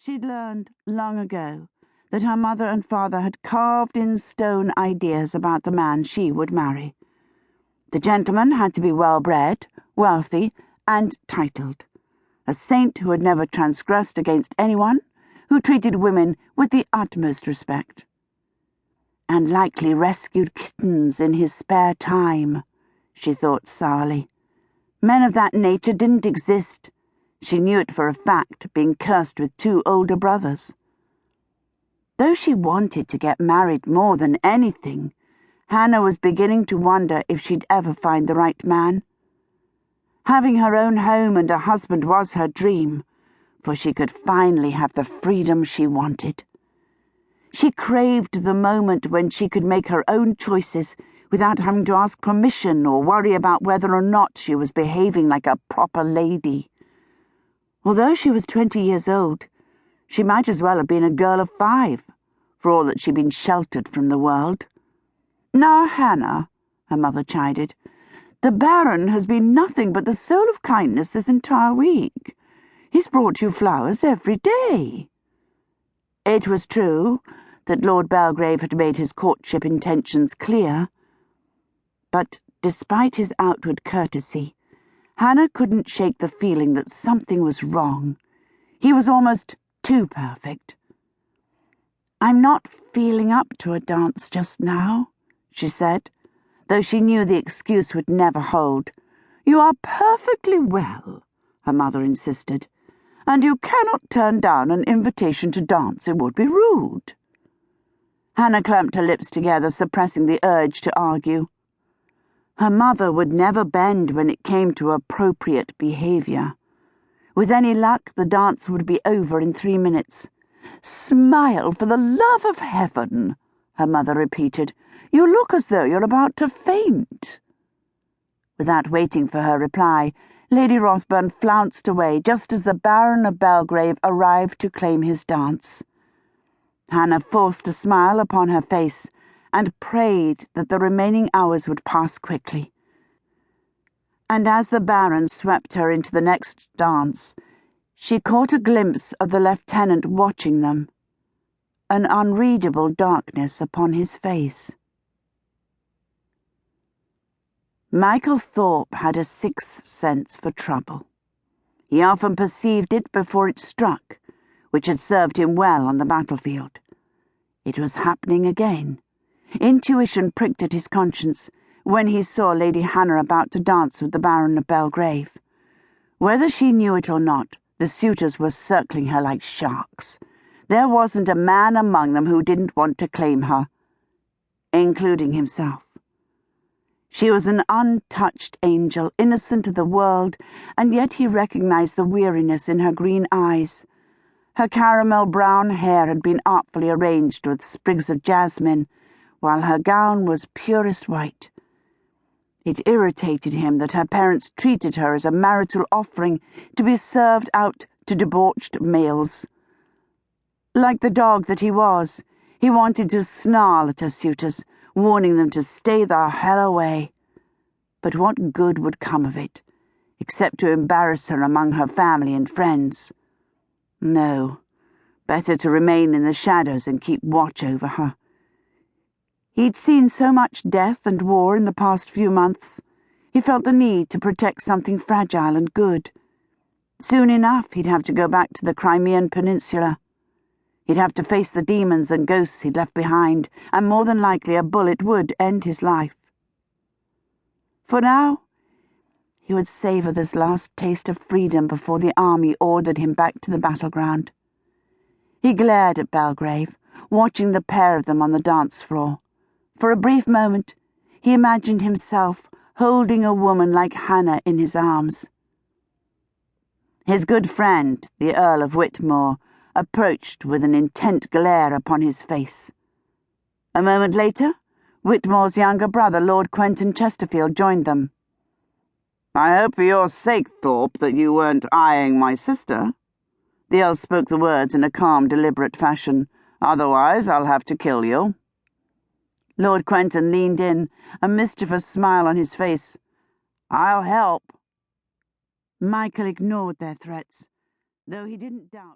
She'd learned long ago that her mother and father had carved in stone ideas about the man she would marry. The gentleman had to be well-bred, wealthy, and titled. A saint who had never transgressed against anyone, who treated women with the utmost respect. And likely rescued kittens in his spare time, she thought sourly. Men of that nature didn't exist. She knew it for a fact, being cursed with 2 older brothers. Though she wanted to get married more than anything, Hannah was beginning to wonder if she'd ever find the right man. Having her own home and a husband was her dream, for she could finally have the freedom she wanted. She craved the moment when she could make her own choices without having to ask permission or worry about whether or not she was behaving like a proper lady. Although she was 20 years old, she might as well have been a girl of 5, for all that she'd been sheltered from the world. "Now, Hannah," her mother chided, "the Baron has been nothing but the soul of kindness this entire week. He's brought you flowers every day." It was true that Lord Belgrave had made his courtship intentions clear, but despite his outward courtesy, Hannah couldn't shake the feeling that something was wrong. He was almost too perfect. "I'm not feeling up to a dance just now," she said, though she knew the excuse would never hold. "You are perfectly well," her mother insisted, "and you cannot turn down an invitation to dance. It would be rude." Hannah clamped her lips together, suppressing the urge to argue. Her mother would never bend when it came to appropriate behavior. With any luck, the dance would be over in 3 minutes. "Smile, for the love of heaven," her mother repeated. "You look as though you're about to faint." Without waiting for her reply, Lady Rothburn flounced away just as the Baron of Belgrave arrived to claim his dance. Hannah forced a smile upon her face and prayed that the remaining hours would pass quickly. And as the Baron swept her into the next dance, she caught a glimpse of the lieutenant watching them, an unreadable darkness upon his face. Michael Thorpe had a 6th sense for trouble. He often perceived it before it struck, which had served him well on the battlefield. It was happening again. Intuition pricked at his conscience when he saw Lady Hannah about to dance with the Baron of Belgrave. Whether she knew it or not, the suitors were circling her like sharks. There wasn't a man among them who didn't want to claim her, including himself. She was an untouched angel, innocent of the world, and yet he recognized the weariness in her green eyes. Her caramel-brown hair had been artfully arranged with sprigs of jasmine, while her gown was purest white. It irritated him that her parents treated her as a marital offering to be served out to debauched males. Like the dog that he was, he wanted to snarl at her suitors, warning them to stay the hell away. But what good would come of it, except to embarrass her among her family and friends? No, better to remain in the shadows and keep watch over her. He'd seen so much death and war in the past few months. He felt the need to protect something fragile and good. Soon enough, he'd have to go back to the Crimean Peninsula. He'd have to face the demons and ghosts he'd left behind, and more than likely a bullet would end his life. For now, he would savor this last taste of freedom before the army ordered him back to the battleground. He glared at Belgrave, watching the pair of them on the dance floor. For a brief moment, he imagined himself holding a woman like Hannah in his arms. His good friend, the Earl of Whitmore, approached with an intent glare upon his face. A moment later, Whitmore's younger brother, Lord Quentin Chesterfield, joined them. "I hope for your sake, Thorpe, that you weren't eyeing my sister." The Earl spoke the words in a calm, deliberate fashion. "Otherwise, I'll have to kill you." Lord Quentin leaned in, a mischievous smile on his face. "I'll help." Michael ignored their threats, though he didn't doubt